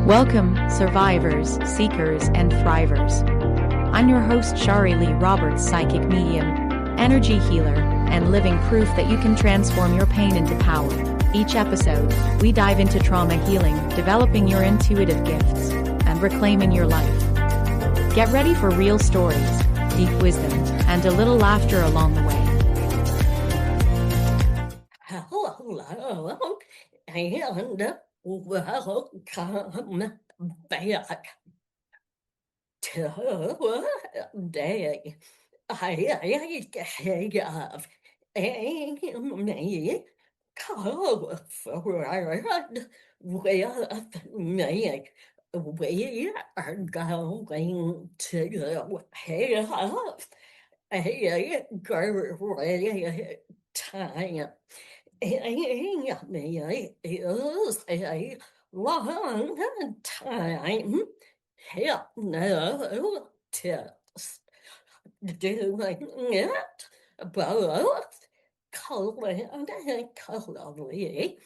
Welcome, survivors, seekers, and thrivers. I'm your host, Shari Lee Roberts, psychic medium, energy healer, and living proof that you can transform your pain into power. Each episode, we dive into trauma healing, developing your intuitive gifts, and reclaiming your life. Get ready for real stories, deep wisdom, and a little laughter along the way. Hello, and welcome back today. I have Amy Koford with me. We are going to have a great time. Amy is a long time hypnotist doing it both clinically and on stage globally.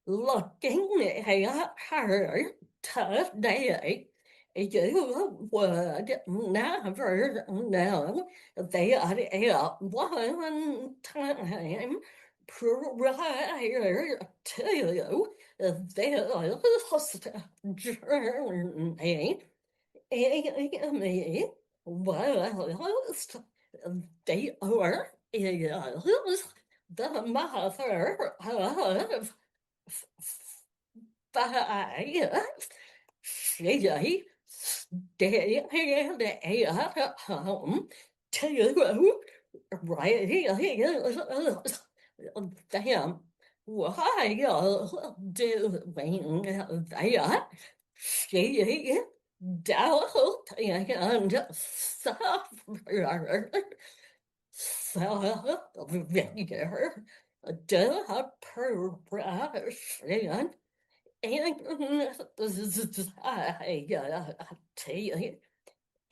Looking at her today, you would never know that at one time prior to this journey, Amy was the or is the mother of five. She stayed at home to raise them while doing that. She dealt and suffered severe depression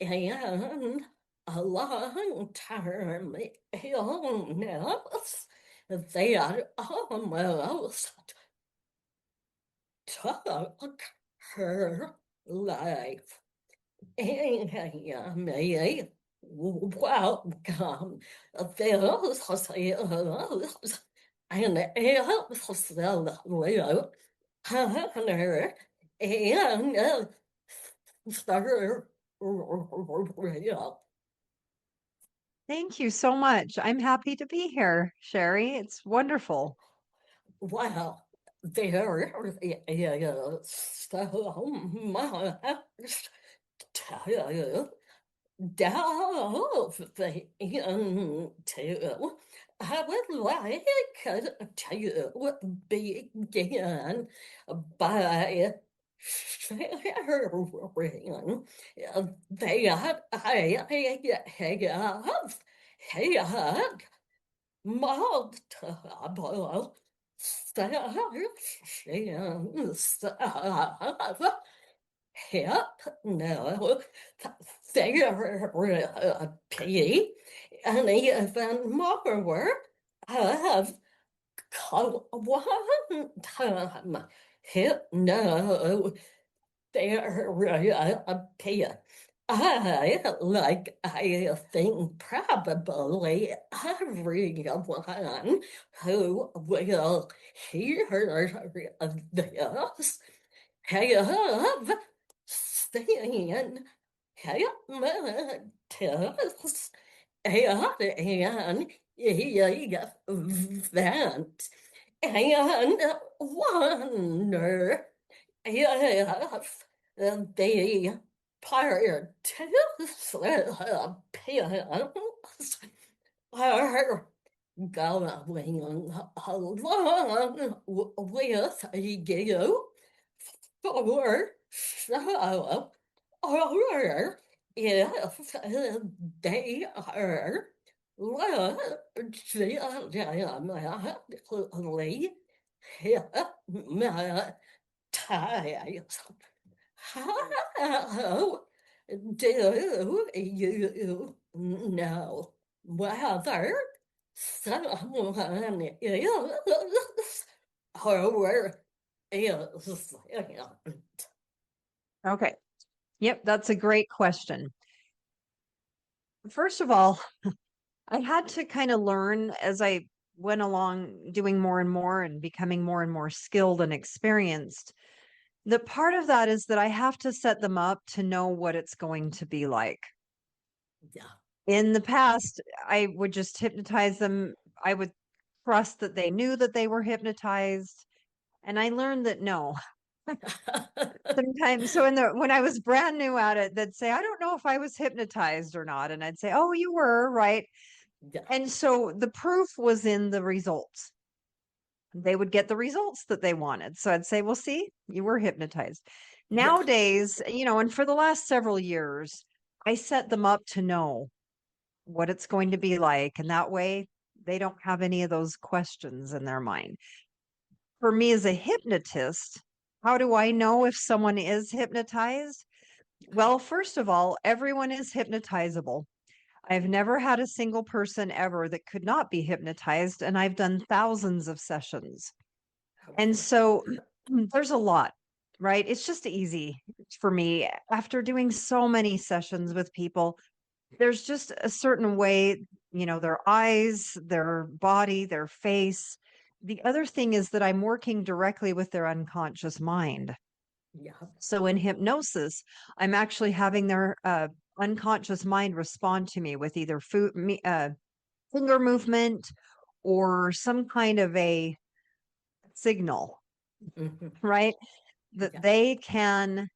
and anxiety and a long-term illness that almost took her life. Amy, welcome. This is an absolute honor and surreal. Thank you so much. I'm happy to be here, Sherry. It's wonderful. Wow, there is so much to delve into. I would like to begin by sharing that I have had multiple sessions of hypnotherapy, and even more. I have called one time hypnotherapy. I think probably everyone who will hear this have seen hypnotists at an event and wonder if the participants are going along with you for show, or if they are legitimately hypnotized. How do you know whether someone is or is innate. Okay. Yep, that's a great question. First of all, I had to kind of learn as I went along doing more and more and becoming more and more skilled and experienced. The part of that is that I have to set them up to know what it's going to be like. Yeah. In the past, I would just hypnotize them. I would trust that they knew that they were hypnotized. And I learned that no, sometimes. So when I was brand new at it, they'd say, I don't know if I was hypnotized or not. And I'd say, oh, you were, right? Yeah. And so the proof was in the results. They would get the results that they wanted. So I'd say, well, see, you were hypnotized. Yeah. Nowadays, and for the last several years, I set them up to know what it's going to be like. And that way they don't have any of those questions in their mind. For me as a hypnotist, how do I know if someone is hypnotized? Well, first of all, everyone is hypnotizable. I've never had a single person ever that could not be hypnotized, and I've done thousands of sessions. And so there's a lot, right? It's just easy for me. After doing so many sessions with people, there's just a certain way, their eyes, their body, their face. The other thing is that I'm working directly with their unconscious mind. Yeah. So in hypnosis, I'm actually having their unconscious mind respond to me with either finger movement or some kind of a signal, Mhm. right? That Yeah. they can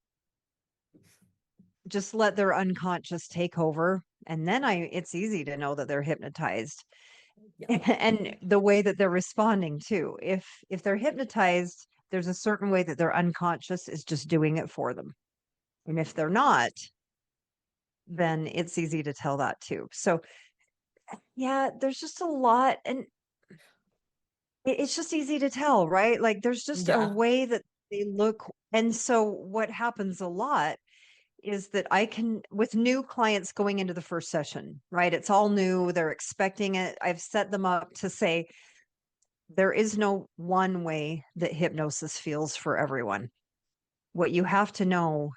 just let their unconscious take over. And then it's easy to know that they're hypnotized. Yeah. And the way that they're responding too. If they're hypnotized, there's a certain way that their unconscious is just doing it for them. And if they're not, then it's easy to tell that too. So yeah, there's just a lot, and it's just easy to tell, right? Like there's just a Yeah. way that they look. And so what happens a lot is that I can, with new clients going into the first session, right? It's all new. They're expecting it. I've set them up to say, there is no one way that hypnosis feels for everyone. What you have to know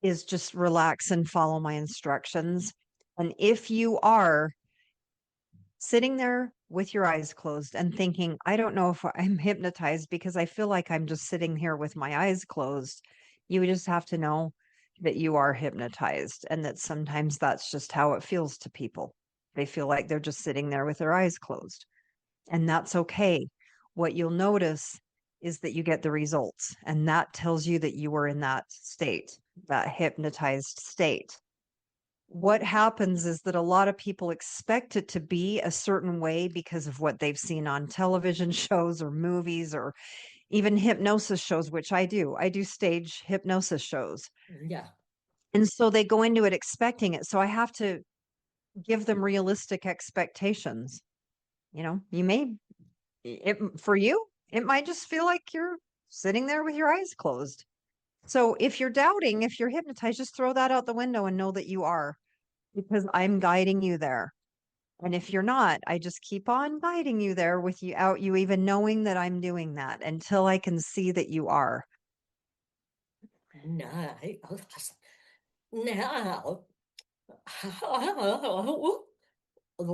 is just relax and follow my instructions. And if you are sitting there with your eyes closed and thinking, I don't know if I'm hypnotized because I feel like I'm just sitting here with my eyes closed, you just have to know that you are hypnotized and that sometimes that's just how it feels to people. They feel like they're just sitting there with their eyes closed, and that's okay. What you'll notice is that you get the results, and that tells you that you were in that state, that hypnotized state. What happens is that a lot of people expect it to be a certain way because of what they've seen on television shows or movies or even hypnosis shows, which I do. I do stage hypnosis shows. Yeah. And so they go into it expecting it. So I have to give them realistic expectations. You may, for you, it might just feel like you're sitting there with your eyes closed. So if you're doubting, if you're hypnotized, just throw that out the window and know that you are, because I'm guiding you there. And if you're not, I just keep on guiding you there without you even knowing that I'm doing that until I can see that you are. Nice. Now, how long have you been doing this? And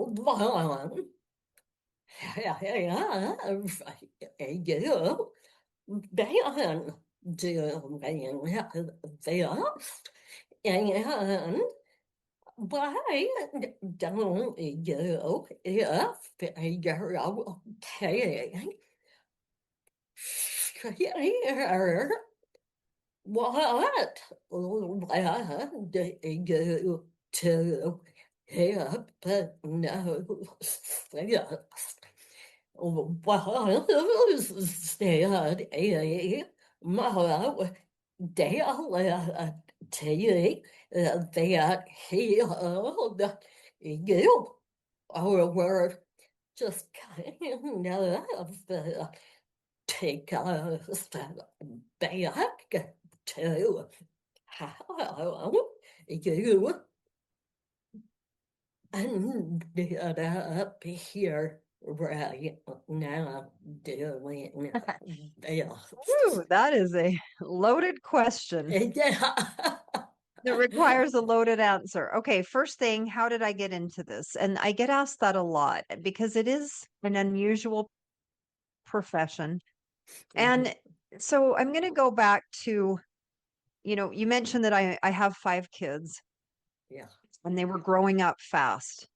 why don't you, if you're okay, share what led you to hypnosis? Well, said a modality that healed you, or were just kind of take us back to how you I'm dead up here right now doing Ooh, this. that is a loaded question. Yeah. It requires a loaded answer. Okay, first thing, how did I get into this? And I get asked that a lot because it is an unusual profession. And so I'm going to go back to, you mentioned that I have 5 kids Yeah. and they were growing up fast.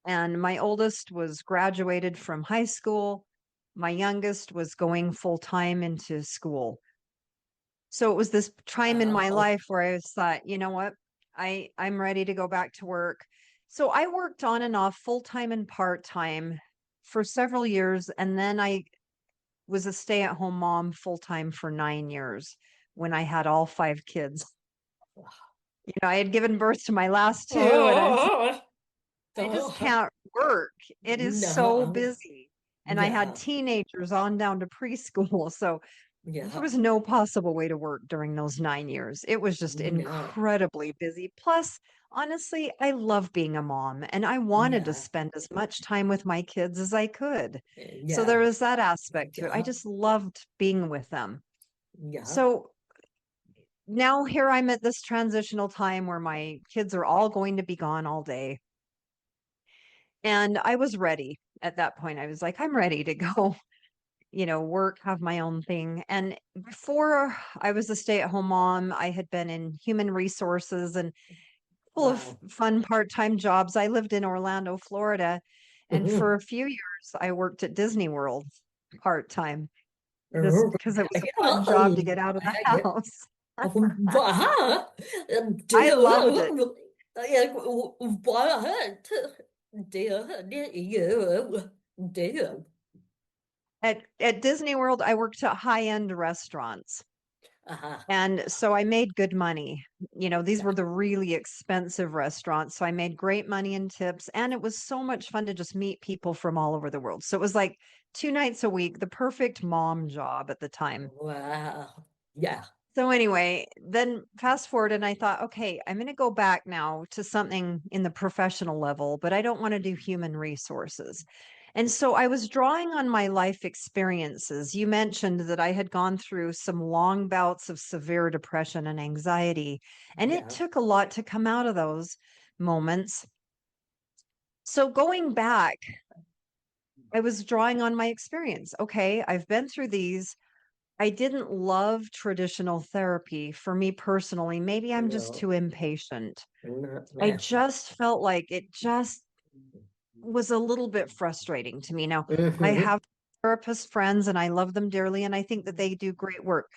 And my oldest was graduated from high school. My youngest was going full time into school. So it was this time in my Wow. life where I was thought, you know what? I'm ready to go back to work. So I worked on and off full time and part time for several years. And then I was a stay at home mom full time for 9 years when I had all 5 kids. I had given birth to my last two, and Oh, I just oh, can't work. It is so no. busy. And I had Yeah. teenagers on down to preschool. So there Yeah. was no possible way to work during those 9 years. It was just No. incredibly busy. Plus, honestly, I love being a mom and I wanted to Yeah. spend as much time with my kids as I could. So there Yeah. was that aspect to it. I Yeah. just loved being with them. Yeah. So now here I'm at this transitional time where my kids are all going to be gone all day. And I was ready at that point. I was like, I'm ready to go, work, have my own thing. And before I was a stay-at-home mom, I had been in human resources and full of Wow. fun part-time jobs. I lived in Orlando, Florida, and for a few years I worked at Disney World part-time just because it was a fun job to get out of the house. Wow. I loved it. Dear. At Disney World, I worked at high-end restaurants. Uh-huh. And so I made good money. These Yeah. were the really expensive restaurants. So I made great money in tips. And it was so much fun to just meet people from all over the world. So it was like 2 nights a week, the perfect mom job at the time. Wow. Yeah. So anyway, then fast forward and I thought, okay, I'm going to go back now to something in the professional level, but I don't want to do human resources. And so I was drawing on my life experiences. You mentioned that I had gone through some long bouts of severe depression and anxiety, and it Yeah. took a lot to come out of those moments. So going back, I was drawing on my experience. Okay, I've been through these. I didn't love traditional therapy for me personally. Maybe I'm just No. too impatient. I Yeah. just felt like it just was a little bit frustrating to me. Now, I Mm-hmm. have therapist friends and I love them dearly and I think that they do great work.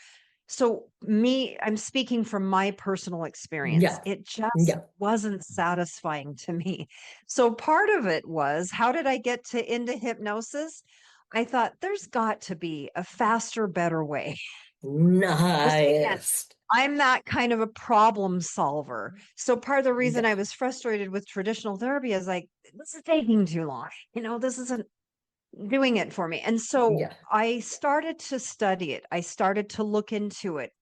So, I'm speaking from my personal experience. Yeah. It just Yeah. wasn't satisfying to me. So, part of it was how did I get into hypnosis? I thought there's got to be a faster, better way. Just again, Nice. I'm that kind of a problem solver. So part of the reason Yeah. I was frustrated with traditional therapy is like, this is taking too long. This isn't doing it for me. And so Yeah. I started to study it. I started to look into it.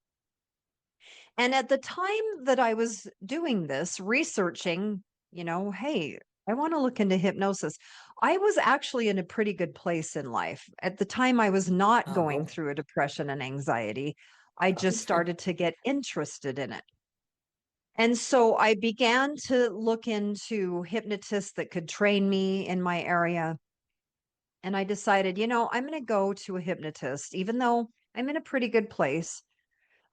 And at the time that I was doing this, researching, hey, I want to look into hypnosis. I was actually in a pretty good place in life. At the time, I was not going Oh. through a depression and anxiety. I just Okay. started to get interested in it. And so I began to look into hypnotists that could train me in my area. And I decided, I'm going to go to a hypnotist, even though I'm in a pretty good place.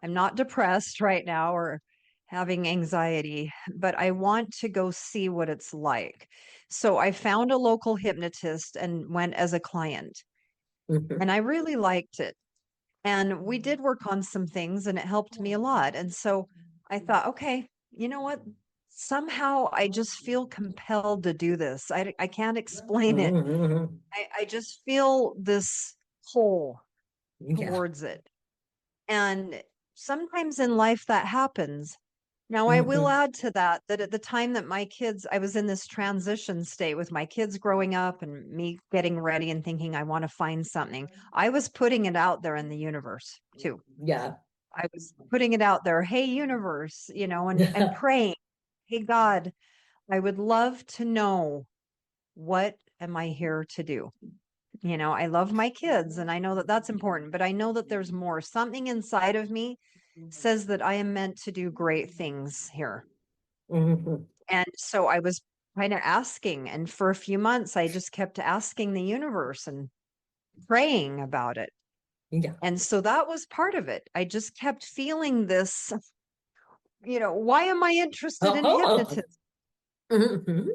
I'm not depressed right now or having anxiety, but I want to go see what it's like. So I found a local hypnotist and went as a client, Mhm. and I really liked it. And we did work on some things and it helped me a lot. And so I thought, okay, you know what? Somehow I just feel compelled to do this. I can't explain it. Mhm. I just feel this pull Yeah. towards it. And sometimes in life that happens. Now, I will Mhm. add to that that at the time that I was in this transition state with my kids growing up and me getting ready and thinking I want to find something. I was putting it out there in the universe too. Yeah. I was putting it out there, hey, universe, and praying, hey, God, I would love to know, what am I here to do? I love my kids and I know that that's important, but I know that there's more. Something inside of me says that I am meant to do great things here. Mhm. And so I was kind of asking, and for a few months, I just kept asking the universe and praying about it. Yeah. And so that was part of it. I just kept feeling this, why am I interested in hypnotism? Mhm.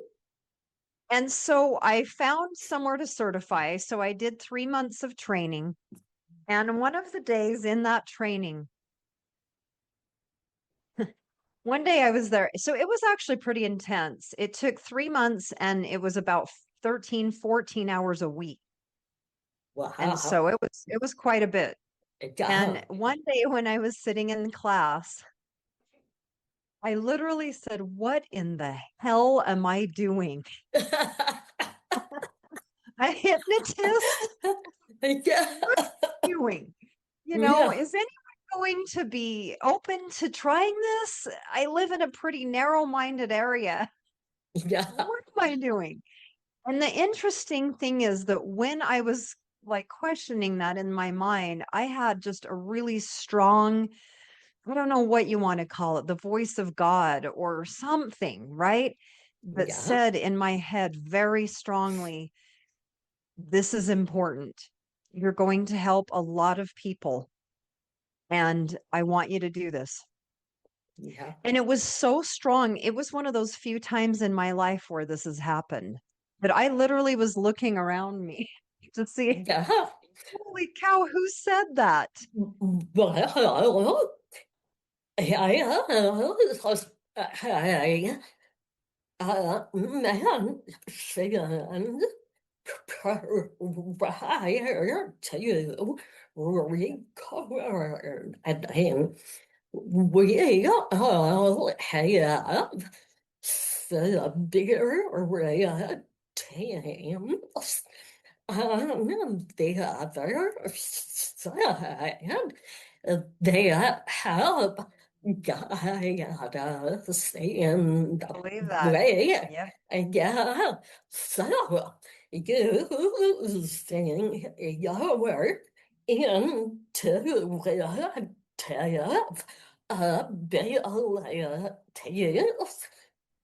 And so I found somewhere to certify. So I did 3 months of training. And one of the days in that training, one day I was there. So it was actually pretty intense. It took 3 months and it was about 13, 14 hours a week. And Wow. so it was quite a bit. And Yeah. one day when I was sitting in class, I literally said, "What in the hell am I doing? A hypnotist? Yeah. Doing? Yeah. Is anyone going to be open to trying this? I live in a pretty narrow-minded area. Yeah. What am I doing?" And the interesting thing is that when I was like questioning that in my mind, I had just a really strong, I don't know what you want to call it, the voice of God or something, right? That Yeah. said in my head very strongly, this is important. You're going to help a lot of people, and I want you to do this. Yeah. And it was so strong. It was one of those few times in my life where this has happened. But I literally was looking around me to see, Yeah. holy cow, who said that? Well, man, saying prior to you recovered and then we have severe teams on the other side. They have guided us in the Believe that. way. Yep. Yeah, so using your work into relative abilities.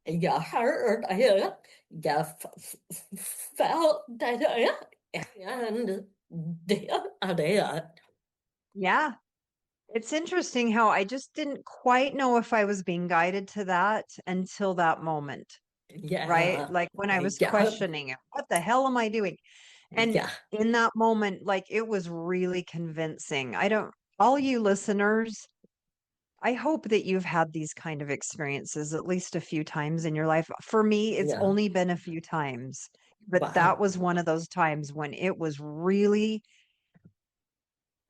You heard it, you felt it, and did it. Yeah. It's interesting how I just didn't quite know if I was being guided to that until that moment, right? Yeah, Like when I was yeah, questioning it, what the hell am I doing? And yeah, in that moment, like it was really convincing. All you listeners, I hope that you've had these kind of experiences at least a few times in your life. For me, it's yeah. only been a few times, but that Wow. was one of those times when it was really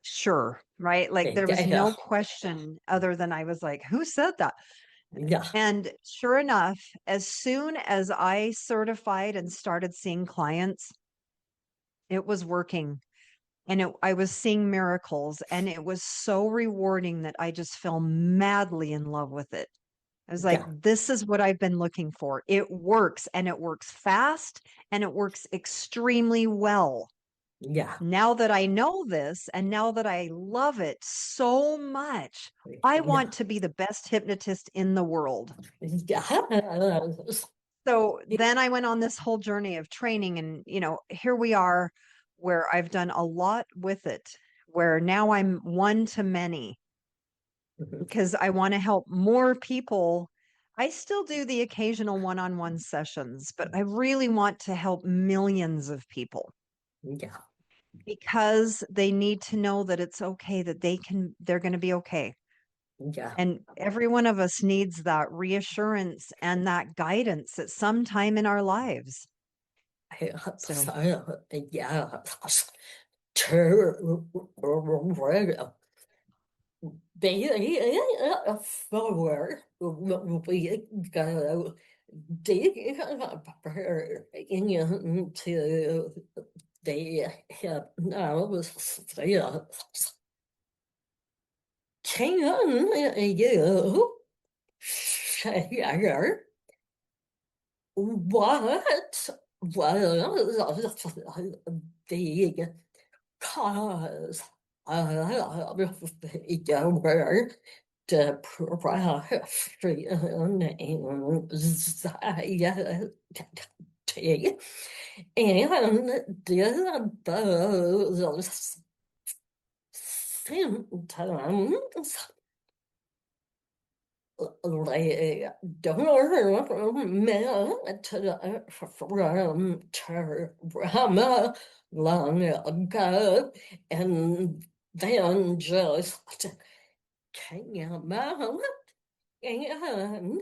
sure, right? Like there was Yeah, no question other than I was like, who said that? yeah, And sure enough, as soon as I certified and started seeing clients, it was working. And I was seeing miracles, and it was so rewarding that I just fell madly in love with it. I was like, yeah, this is what I've been looking for. It works, and it works fast, and it works extremely well. yeah, Now that I know this, and now that I love it so much, I yeah, want to be the best hypnotist in the world. yeah. So then I went on this whole journey of training, and here we are where I've done a lot with it, where now I'm one to many because I want to help more people. I still do the occasional one-on-one sessions, but I really want to help millions of people Yeah, because they need to know that it's okay, that they're going to be okay. yeah. And every one of us needs that reassurance and that guidance at some time in our lives. So Yeah, true. Be forward. We go deeper into the hypnosis. Can you share what was the cause of your depression and anxiety? And did those symptoms like dormant from trauma long ago and then just came out? And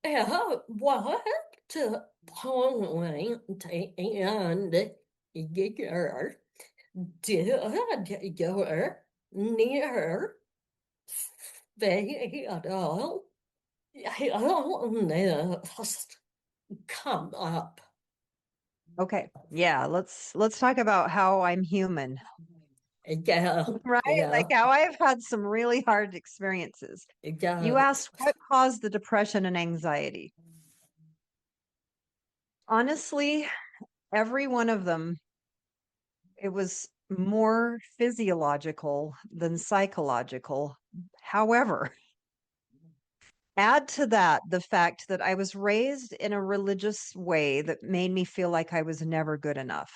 at what point and year did your near fatal illness come up? Okay. Yeah, let's talk about how I'm human, Yeah, right? yeah, Like how I've had some really hard experiences. yeah, You asked what caused the depression and anxiety. Honestly, every one of them, it was more physiological than psychological. However, add to that the fact that I was raised in a religious way that made me feel like I was never good enough.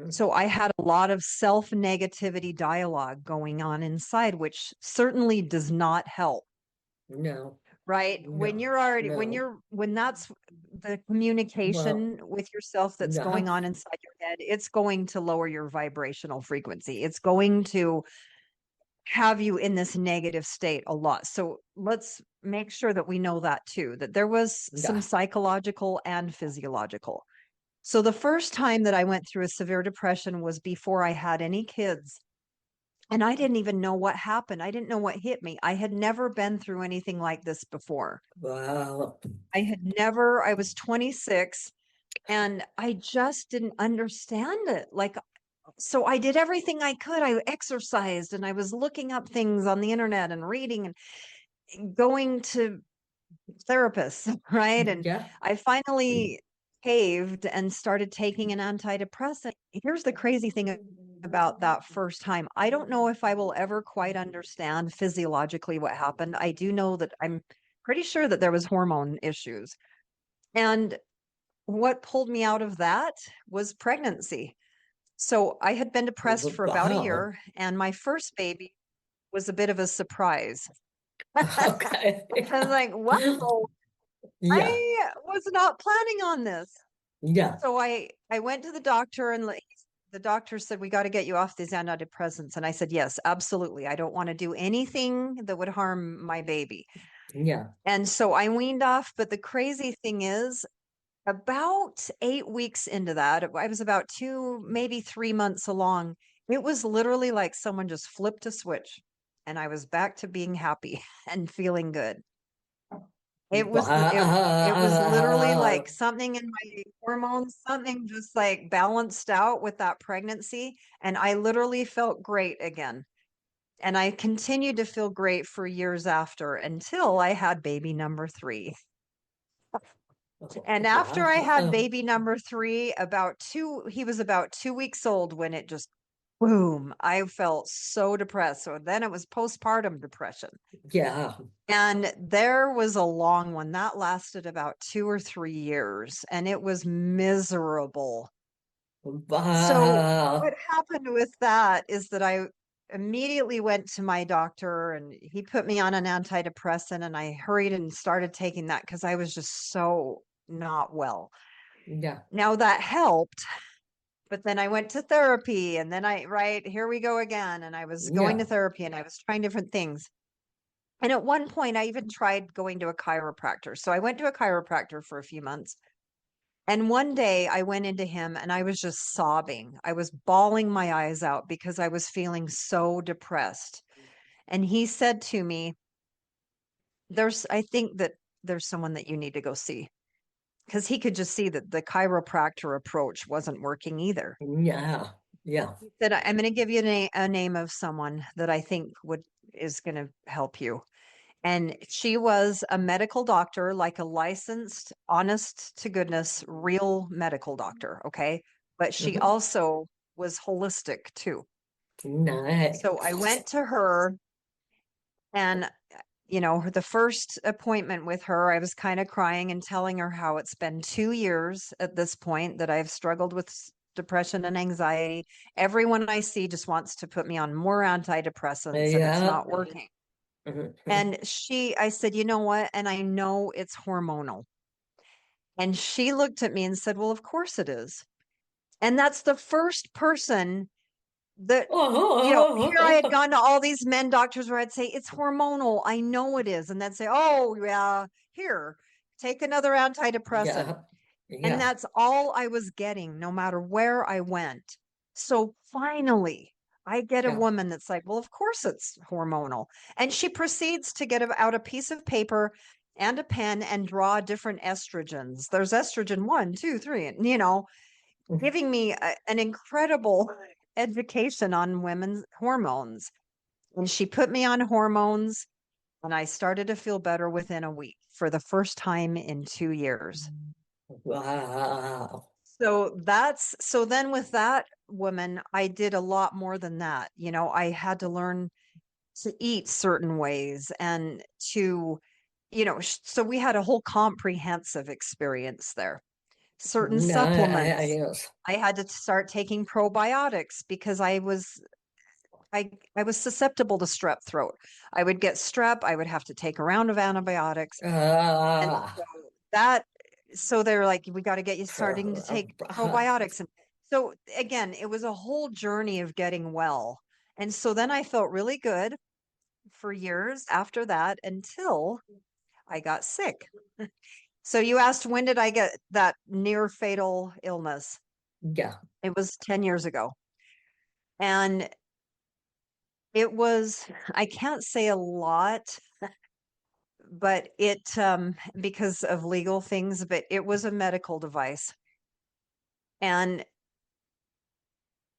So I had a lot of self-negativity dialogue going on inside, which certainly does not help, no, right? When no, you're already, no. when that's the Well, communication with yourself that's going no, on inside your head, it's going to lower your vibrational frequency. It's going to have you in this negative state a lot. So let's make sure that we know that too, that there was some yeah, psychological and physiological. So the first time that I went through a severe depression was before I had any kids. And I didn't even know what happened. I didn't know what hit me. I had never been through anything like this before. well, I was 26 and I just didn't understand it. Like, so I did everything I could. I exercised and I was looking up things on the internet and reading and going to therapists, right? And yeah, I finally caved and started taking an antidepressant. Here's the crazy thing about that first time. I don't know if I will ever quite understand physiologically what happened. I do know that I'm pretty sure that there was hormone issues. And what pulled me out of that was pregnancy. So I had been depressed for about a wow, year, and my first baby was a bit of a surprise. okay, I was like, wow, yeah, I was not planning on this. yeah, So I went to the doctor and the doctor said, we got to get you off these antidepressants. And I said, yes, absolutely. I don't want to do anything that would harm my baby. yeah, And so I weaned off. But the crazy thing is, about 8 weeks into that, I was about 2, maybe 3 months along. It was literally like someone just flipped a switch and I was back to being happy and feeling good. It was literally like wow, something in my hormones, something just like balanced out with that pregnancy, and I literally felt great again. And I continued to feel great for years after until I had baby number 3. And after I had wow, baby number 3, he was about 2 weeks old when it just boom, I felt so depressed. So then it was postpartum depression. yeah, And there was a long one that lasted about 2 or 3 years, and it was miserable. So, what wow, happened with that is that I immediately went to my doctor and he put me on an antidepressant, and I hurried and started taking that because I was just so not well. yeah, Now that helped, but then I went to therapy, and then right, here we go again. And I was going to yeah, therapy and I was trying different things. And at one point, I even tried going to a chiropractor. So I went to a chiropractor for a few months. And one day I went into him and I was just sobbing. I was bawling my eyes out because I was feeling so depressed. And he said to me, I think that there's someone that you need to go see. Because he could just see that the chiropractor approach wasn't working either. yeah, yeah, He said, I'm going to give you a name of someone that I think is going to help you. And she was a medical doctor, like a licensed, honest to goodness, real medical doctor. Okay. But she Mhm. also was holistic too. Nice. So I went to her, and, the first appointment with her, I was kind of crying and telling her how it's been 2 years at this point that I've struggled with depression and anxiety. Everyone I see just wants to put me on more antidepressants, and it's Yeah. not working. Mhm. And I said, you know what? And I know it's hormonal. And she looked at me and said, well, of course it is. And that's the first person that, here I had gone to all these men doctors where I'd say, it's hormonal. I know it is. And they'd say, oh, yeah, here, take another antidepressant. Yeah. And Yeah. that's all I was getting, no matter where I went. So finally, I get a Yeah. woman that's like, well, of course it's hormonal. And she proceeds to get out a piece of paper and a pen and draw different estrogens. There's estrogen 1, 2, 3, and, Mhm. giving me an incredible education on women's hormones. And she put me on hormones, and I started to feel better within a week for the first time in 2 years. Wow. So then with that woman, I did a lot more than that. I had to learn to eat certain ways and to, so we had a whole comprehensive experience there. Certain supplements. Nice. I had to start taking probiotics because I was susceptible to strep throat. I would get strep, I would have to take a round of antibiotics. And Ah. so they're like, we got to get you starting to take probiotics. And so again, it was a whole journey of getting well. And so then I felt really good for years after that until I got sick. So you asked, when did I get that near fatal illness? Yeah. It was 10 years ago. And I can't say a lot, but because of legal things, but it was a medical device. And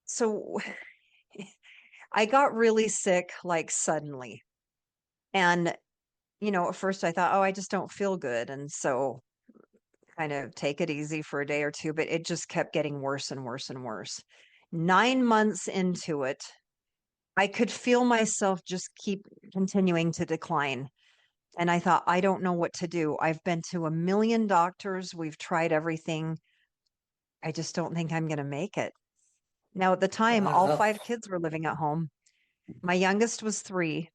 so I got really sick, like, suddenly. And, at first I thought, oh, I just don't feel good. And so kind of take it easy for a day or two, but it just kept getting worse and worse and worse. 9 months into it, I could feel myself just keep continuing to decline. And I thought, I don't know what to do. I've been to a million doctors. We've tried everything. I just don't think I'm going to make it. Now, at the time, all Wow. 5 kids were living at home. My youngest was 3.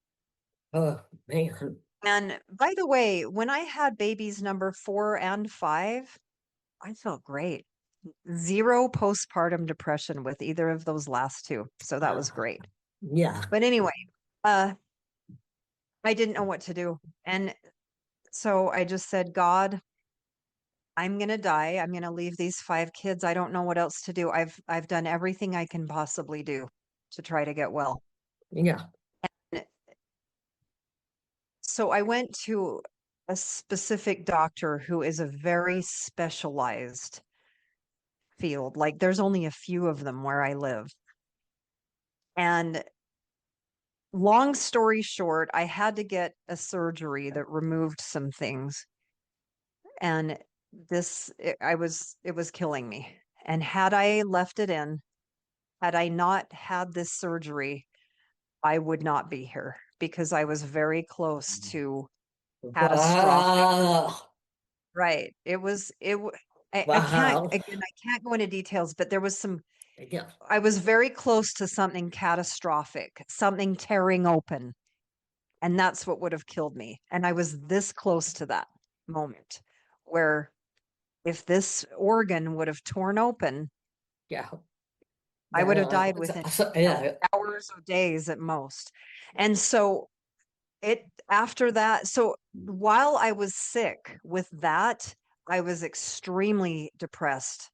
Oh, man. And by the way, when I had babies number 4 and 5, I felt great. Zero postpartum depression with either of those last two. So that was great. Yeah. But anyway, uh, I didn't know what to do. And so I just said, God, I'm going to die. I'm going to leave these 5 kids. I don't know what else to do. I've done everything I can possibly do to try to get well. Yeah. So I went to a specific doctor who is a very specialized field. Like, there's only a few of them where I live. And long story short, I had to get a surgery that removed some things. And it was killing me. And had I left it in, had I not had this surgery, I would not be here because I was very close to catastrophic. Wow. Right. I can't, Wow. again, I can't go into details, but Yeah. I was very close to something catastrophic, something tearing open. And that's what would have killed me. And I was this close to that moment where if this organ would have torn open, Yeah. I would have Yeah. died within, Yeah. hours or days at most. And so after that, so while I was sick with that, I was extremely depressed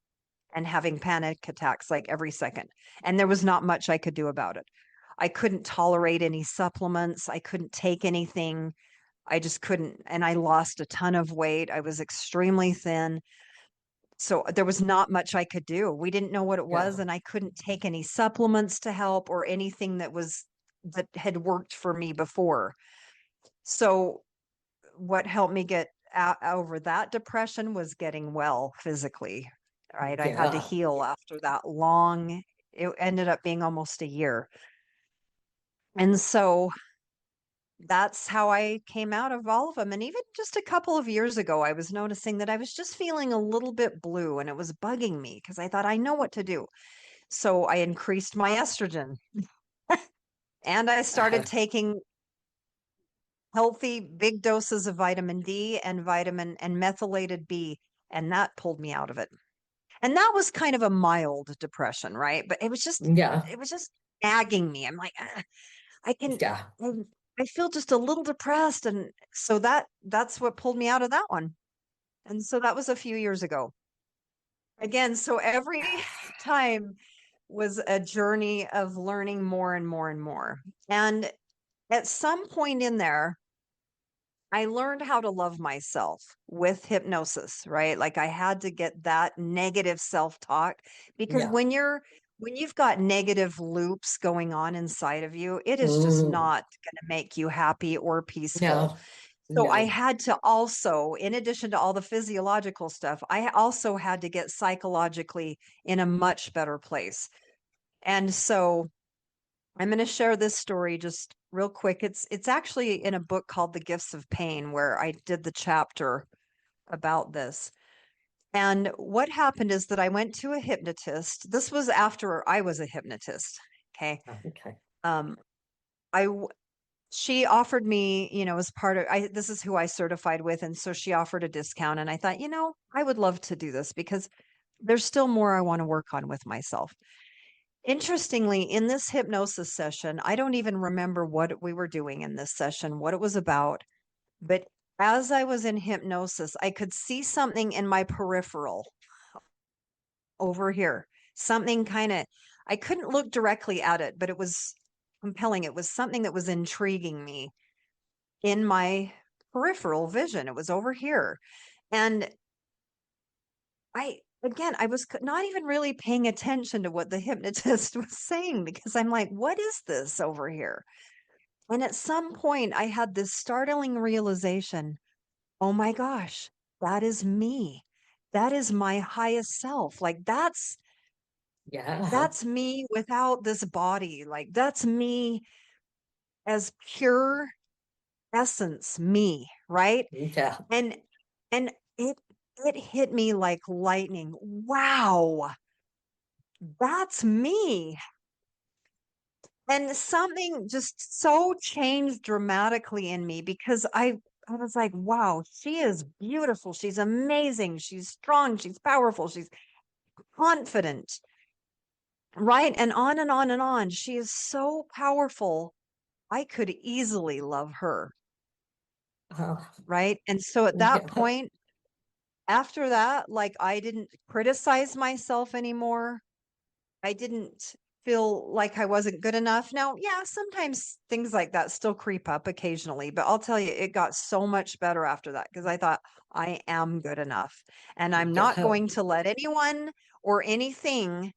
and having panic attacks like every second. And there was not much I could do about it. I couldn't tolerate any supplements. I couldn't take anything. I just couldn't. And I lost a ton of weight. I was extremely thin. So there was not much I could do. We didn't know what it was, Yeah. and I couldn't take any supplements to help or anything that had worked for me before. So what helped me get over that depression was getting well physically, right? I had to Yeah. heal after that long, it ended up being almost a year. And so that's how I came out of all of them. And even just a couple of years ago, I was noticing that I was just feeling a little bit blue and it was bugging me because I thought I know what to do. So I increased my estrogen and I started taking healthy big doses of vitamin D and vitamin and methylated B, and that pulled me out of it. And that was kind of a mild depression, right? But Yeah. it was just nagging me. I'm like, "Ah, I can Yeah. I feel just a little depressed." And so that's what pulled me out of that one. And so that was a few years ago. Again, so every time was a journey of learning more and more and more. And at some point in there, I learned how to love myself with hypnosis, right? Like I had to get that negative self-talk because Yeah. when you've got negative loops going on inside of you, it is just Mm. not going to make you happy or peaceful. No. So I No. had to also, in addition to all the physiological stuff, I also had to get psychologically in a much better place. And so I'm going to share this story just real quick. It's actually in a book called The Gifts of Pain where I did the chapter about this. And what happened is that I went to a hypnotist. This was after I was a hypnotist. Okay. Okay. Um, I she offered me, as part of this is who I certified with, and so she offered a discount. And I thought, I would love to do this because there's still more I want to work on with myself. Interestingly, in this hypnosis session, I don't even remember what we were doing in this session, what it was about. But as I was in hypnosis, I could see something in my peripheral over here. Something I couldn't look directly at it, but it was compelling. It was something that was intriguing me in my peripheral vision. It was over here. And I was not even really paying attention to what the hypnotist was saying because I'm like, what is this over here? And at some point, I had this startling realization. Oh my gosh, that is me. That is my highest self. Like Yeah. that's me without this body. Like that's me as pure essence, me, right? Yeah. And and it hit me like lightning. Wow, that's me. And something just so changed dramatically in me because I was like, wow, she is beautiful. She's amazing. She's strong. She's powerful. She's confident. Right. And on and on and on. She is so powerful. I could easily love her. Uh, Right. And so at that yeah. point, after that, like I didn't criticize myself anymore. I didn't feel like I wasn't good enough. Now, yeah, sometimes things like that still creep up occasionally, but I'll tell you, it got so much better after that because I thought I am good enough and I'm not Yeah. going to let anyone or anything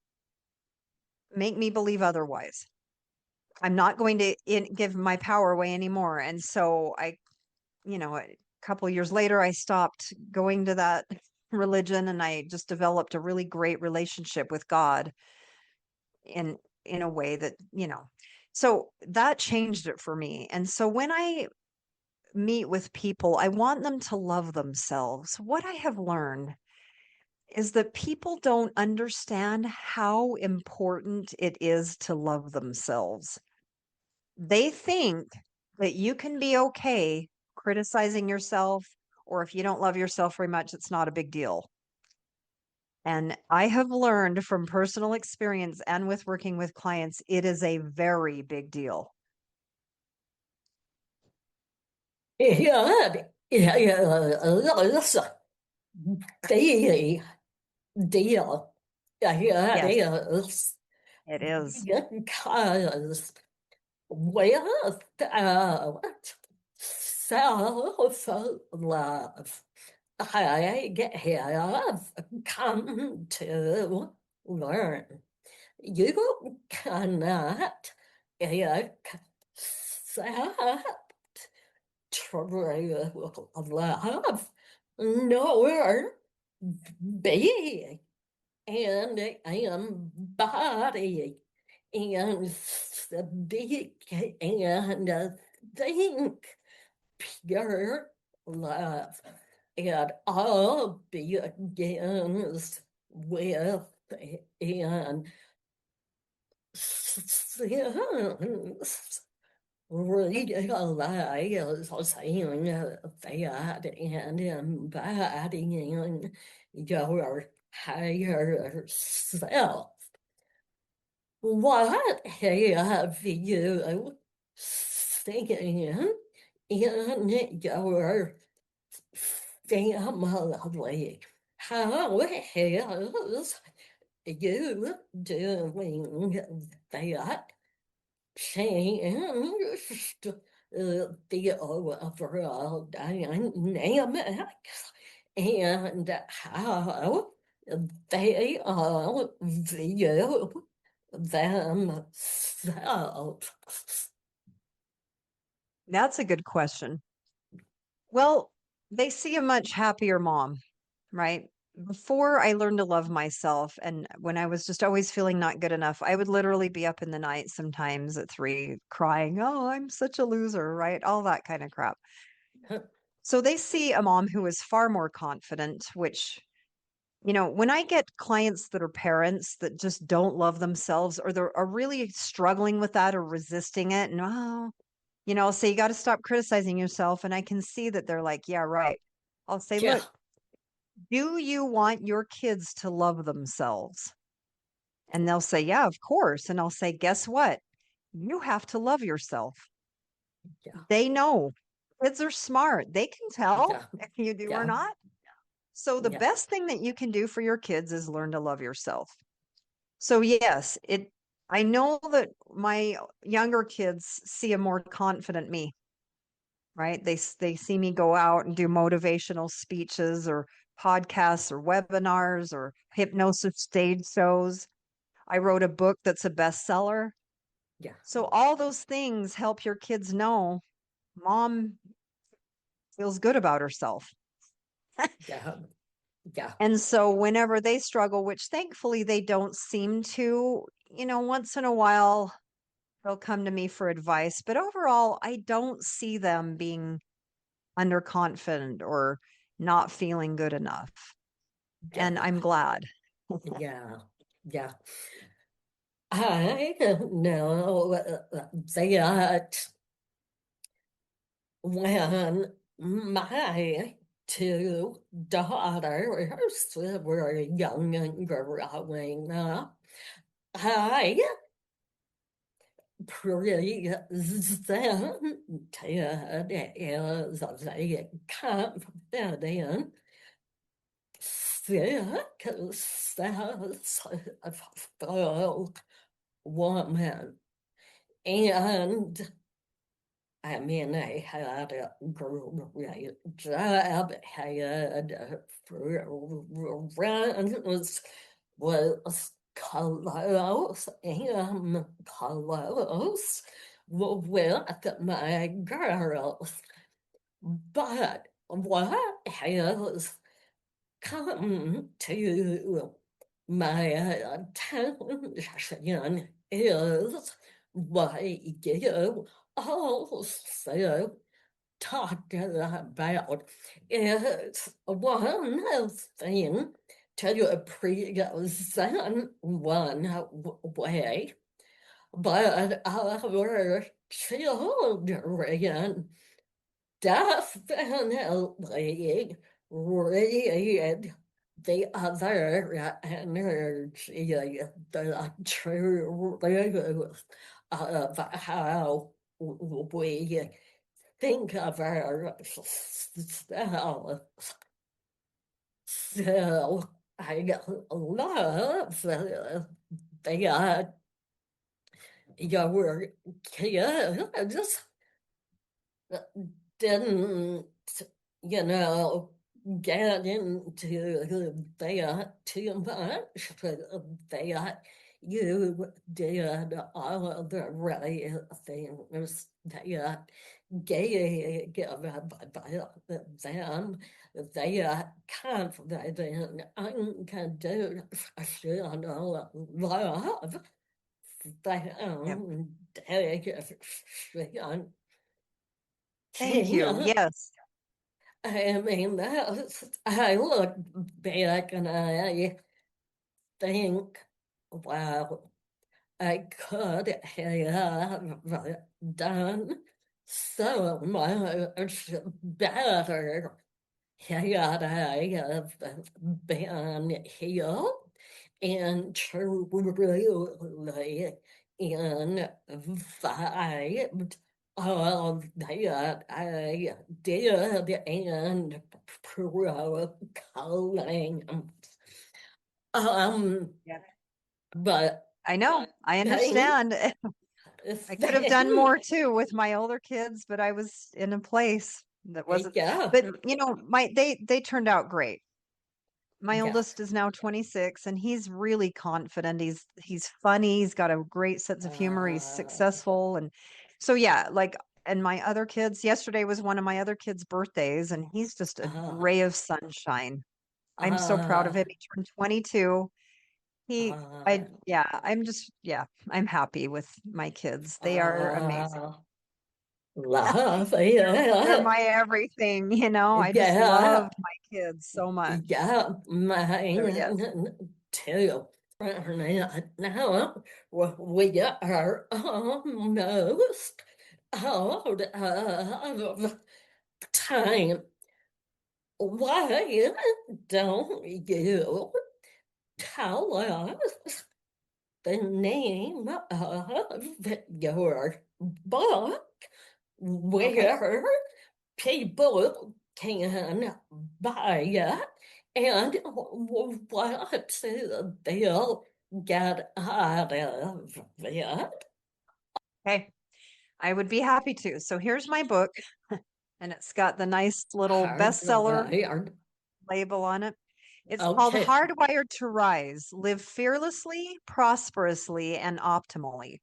make me believe otherwise. I'm not going to give my power away anymore. And so a couple years later, I stopped going to that religion and I just developed a really great relationship with God in in a way that so that changed it for me. And so when I meet with people, I want them to love themselves. What I have learned is that people don't understand how important it is to love themselves. They think that you can be okay criticizing yourself, or if you don't love yourself very much, it's not a big deal. And I have learned from personal experience and with working with clients, it is a very big deal. Yeah. Yeah. Yeah. Deal. Deal. Yeah. Yes, Deal. it is. Because with self-love, I have come to learn you cannot accept true love, nor being and embody and speak and think pure love. It all begins with and since realize saying that and embodying your higher self. What have you seen in your family? How has you doing that changed the overall dynamics and how they all view themselves? That's a good question. Well, they see a much happier mom, right? Before I learned to love myself, and when I was just always feeling not good enough, I would literally be up in the night sometimes at 3 crying, "Oh, I'm such a loser," right? All that kind of crap. So they see a mom who is far more confident, which, when I get clients that are parents that just don't love themselves or are really struggling with that or resisting it, and I'll say, you got to stop criticizing yourself. And I can see that they're like, yeah, right. I'll say, Yeah, look, do you want your kids to love themselves? And they'll say, yeah, of course. And I'll say, guess what? You have to love yourself. yeah, They know. Kids are smart. They can tell yeah, if you do or yeah, not. So the yeah, best thing that you can do for your kids is learn to love yourself. So yes, I know that my younger kids see a more confident me, right? They see me go out and do motivational speeches or podcasts or webinars or hypnosis stage shows. I wrote a book that's a bestseller. yeah, So all those things help your kids know mom feels good about herself. yeah, yeah, And so whenever they struggle, which thankfully they don't seem to, once in a while they'll come to me for advice, but overall I don't see them being underconfident or not feeling good enough. And yeah, I'm glad. yeah, yeah. I don't know that when my two daughters were young and growing up, I present as a confident, successful woman. And I mean, I had a great job, had friends, was close and close with my girls. But what has come to my attention is what you also talked about. It's one thing to present one way, but our children definitely read the other energy, the truth of how we think of ourselves. So I love that your kids didn't, you know, get into that too much, but that you did all of the right things that gave them that confident, unconditional love, Yep. dedication. Thank you. Yes. I mean, I look back and I think, wow, I could have done so much better had I have been healed and truly invite all that I did and proclaimed. Um, Yeah. but I know. I thank, understand. I could have done more too with my older kids, but I was in a place that wasn't, yeah, but they turned out great. My yeah, oldest is now 26 and he's really confident. He's funny, he's got a great sense of humor, he's uh, successful. And so yeah, like, and my other kids, yesterday was one of my other kids' birthdays and he's just a uh, ray of sunshine. I'm so proud of uh, him. He turned 22. uh, I'm happy with my kids. They are amazing. uh, love They're it. my everything, you know. I just Yeah, love my kids so much. yeah, So yes. mine too. Now we are almost out of time. Why don't you tell us the name of your book Okay. where people can buy it and what they'll get out of it? Okay. I would be happy to. So here's my book, and it's got the nice little bestseller Hardwired. label on it. It's called Okay. Hardwired to Rise, Live Fearlessly, Prosperously, and Optimally.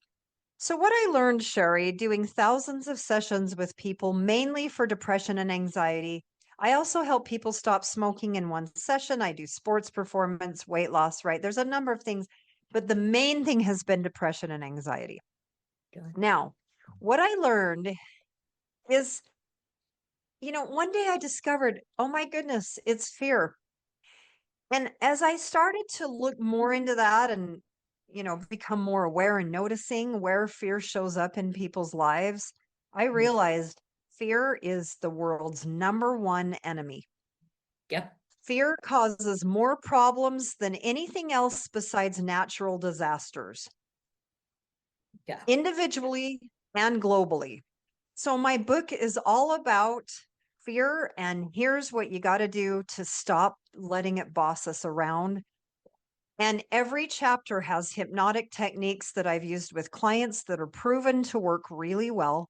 So, what I learned, Sherry, doing thousands of sessions with people, mainly for depression and anxiety, I also help people stop smoking in one session. I do sports performance, weight loss, right? There's a number of things, but the main thing has been depression and anxiety. Good. Now, what I learned is, one day I discovered, oh my goodness, it's fear. And as I started to look more into that and, become more aware and noticing where fear shows up in people's lives, I realized fear is the world's number one enemy. Yep. Fear causes more problems than anything else besides natural disasters, Yeah. individually and globally. So, my book is all about fear, and here's what you got to do to stop letting it boss us around. And every chapter has hypnotic techniques that I've used with clients that are proven to work really well.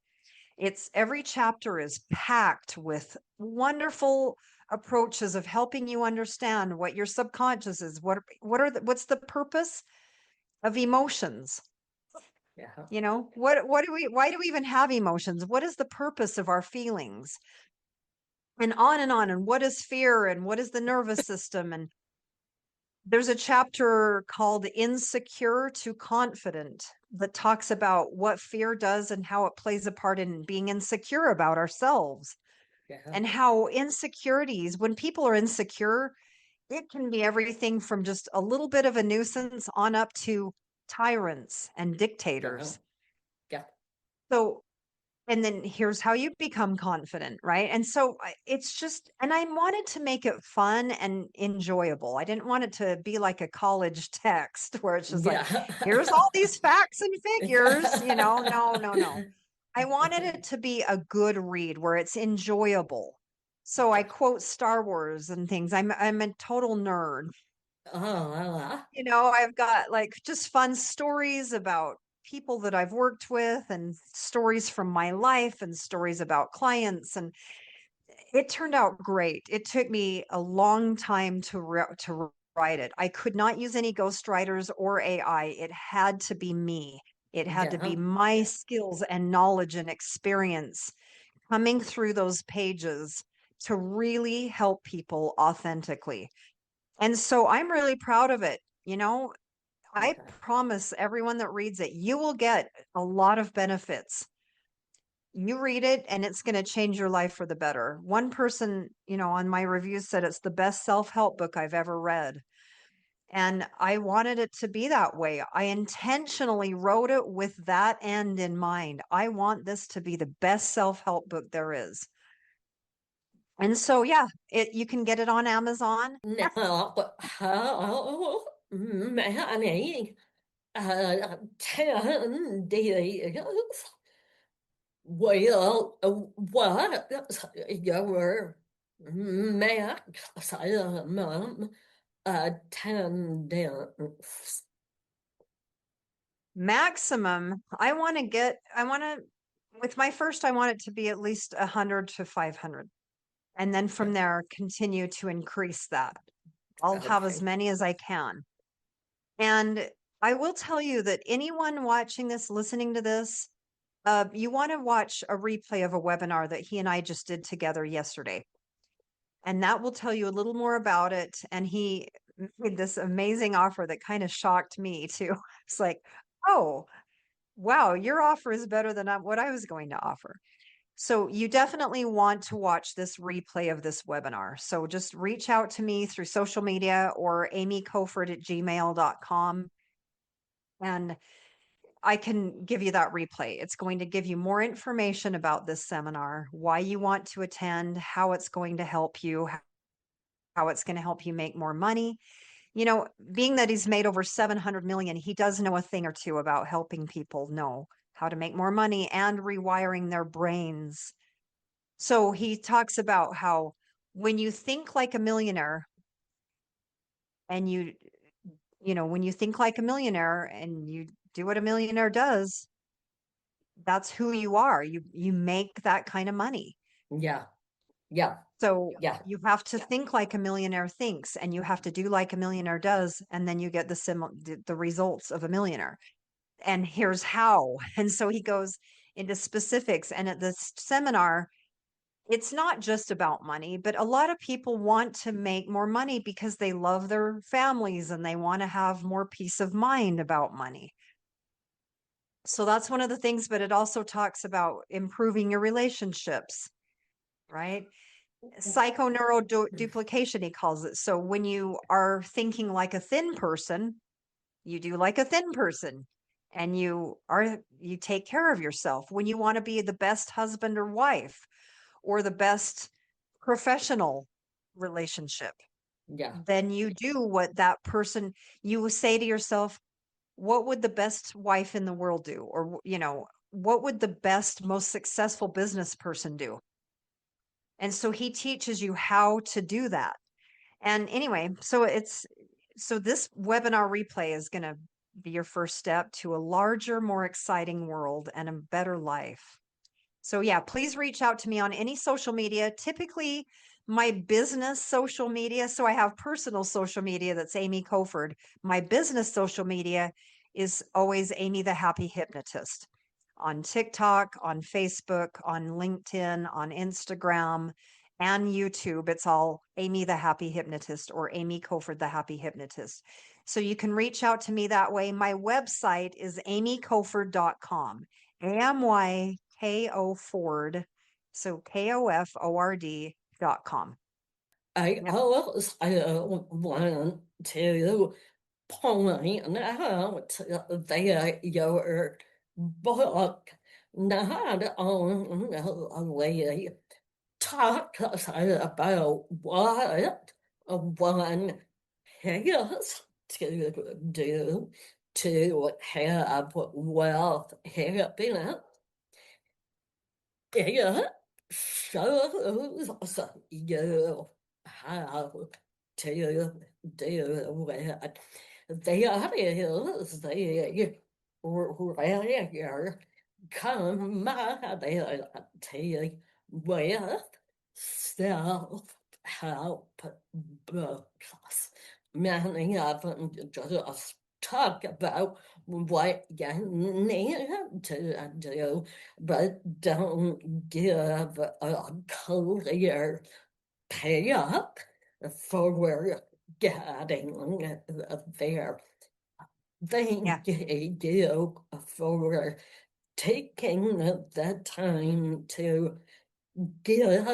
It's every chapter is packed with wonderful approaches of helping you understand what your subconscious is. What's the purpose of emotions? Yeah. Why do we even have emotions? What is the purpose of our feelings? And on and on. And what is fear? And what is the nervous system? And there's a chapter called Insecure to Confident that talks about what fear does and how it plays a part in being insecure about ourselves, Yeah. and how insecurities, when people are insecure, it can be everything from just a little bit of a nuisance on up to tyrants and Yeah. dictators. Yeah. So, and then here's how you become confident, right? And so it's just, and I wanted to make it fun and enjoyable. I didn't want it to be like a college text where it's just like, Yeah. here's all these facts and figures, Yeah. no, no, no. I wanted it to be a good read where it's enjoyable. So I quote Star Wars and things. I'm a total nerd. Oh, I've got like just fun stories about people that I've worked with and stories from my life and stories about clients, and it turned out great. It took me a long time to write it. I could not use any ghostwriters or AI. It had to be me. It had to be my skills and knowledge and experience coming through those pages to really help people authentically. And so I'm really proud of it. You know, I Okay. promise everyone that reads it, you will get a lot of benefits. You read it and it's going to change your life for the better. One person, you know, on my review said it's the best self-help book I've ever read. And I wanted it to be that way. I intentionally wrote it with that end in mind. I want this to be the best self-help book there is. And so, yeah, you can get it on Amazon. Now, how many attendees will what your maximum attendance? Maximum, with my first, I want it to be at least 100 to 500. And then from there, continue to increase that. I'll have as Okay. many as I can. And I will tell you that anyone watching this, listening to this, you want to watch a replay of a webinar that he and I just did together yesterday. And that will tell you a little more about it. And he made this amazing offer that kind of shocked me too. It's like, oh, wow, your offer is better than what I was going to offer. So you definitely want to watch this replay of this webinar. So just reach out to me through social media or amykoford@gmail.com. And I can give you that replay. It's going to give you more information about this seminar, why you want to attend, how it's going to help you, how it's going to help you make more money. You know, being that he's made over 700 million, he does know a thing or two about helping people know how to make more money and rewiring their brains. So he talks about how when you think like a millionaire and when you think like a millionaire and you do what a millionaire does, that's who you are. You make that kind of money. Yeah. Yeah. So Yeah. you have to think like a millionaire thinks, and you have to do like a millionaire does, and then you get the results of a millionaire. And here's how. And so he goes into specifics. And at this seminar, it's not just about money, but a lot of people want to make more money because they love their families and they want to have more peace of mind about money. So that's one of the things, but it also talks about improving your relationships, right? Psychoneuroduplication, he calls it. So when you are thinking like a thin person, you do like a thin person, and you take care of yourself. When you want to be the best husband or wife or the best professional relationship, Yeah. then you do what that person, you say to yourself, what would the best wife in the world do? Or, what would the best, most successful business person do? And so he teaches you how to do that. And anyway, so this webinar replay is going to be your first step to a larger, more exciting world and a better life. So yeah, please reach out to me on any social media, typically my business social media. So I have personal social media, that's Amy Koford. My business social media is always Amy the Happy Hypnotist, on TikTok, on Facebook, on LinkedIn, on Instagram, and YouTube. It's all Amy the Happy Hypnotist or Amy Koford the Happy Hypnotist. So you can reach out to me that way. My website is amykoford.com. AMYKO Ford. So KOFORD.com. I also want to point out that your book not only talks about what one has to do to have wealth happiness, it shows you how to do it. That is the rare commodity with self-help books. many of them just talk about what you need to do, but don't give a clear payoff for getting there. Thank you for taking the time to give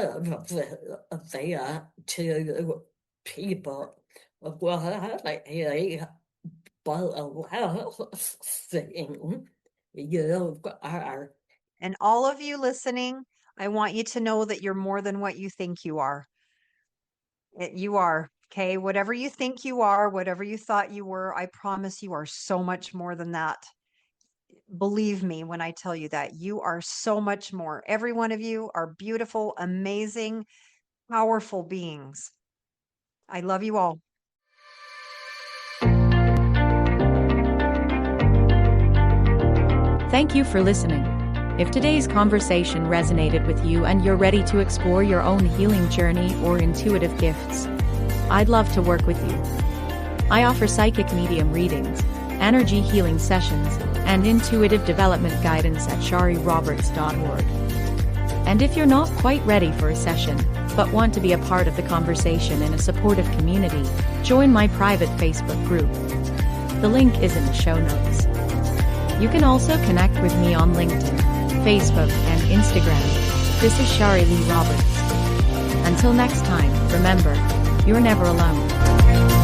that to people. What a blessing you are. And all of you listening, I want you to know that you're more than what you think you are. You are, okay? Whatever you think you are, whatever you thought you were, I promise you are so much more than that. Believe me when I tell you that. You are so much more. Every one of you are beautiful, amazing, powerful beings. I love you all. Thank you for listening. If today's conversation resonated with you and you're ready to explore your own healing journey or intuitive gifts, I'd love to work with you. I offer psychic medium readings, energy healing sessions, and intuitive development guidance at shariroberts.org. And if you're not quite ready for a session, but want to be a part of the conversation in a supportive community, join my private Facebook group. The link is in the show notes. You can also connect with me on LinkedIn, Facebook, and Instagram. This is Shari Lee Roberts. Until next time, remember, you're never alone.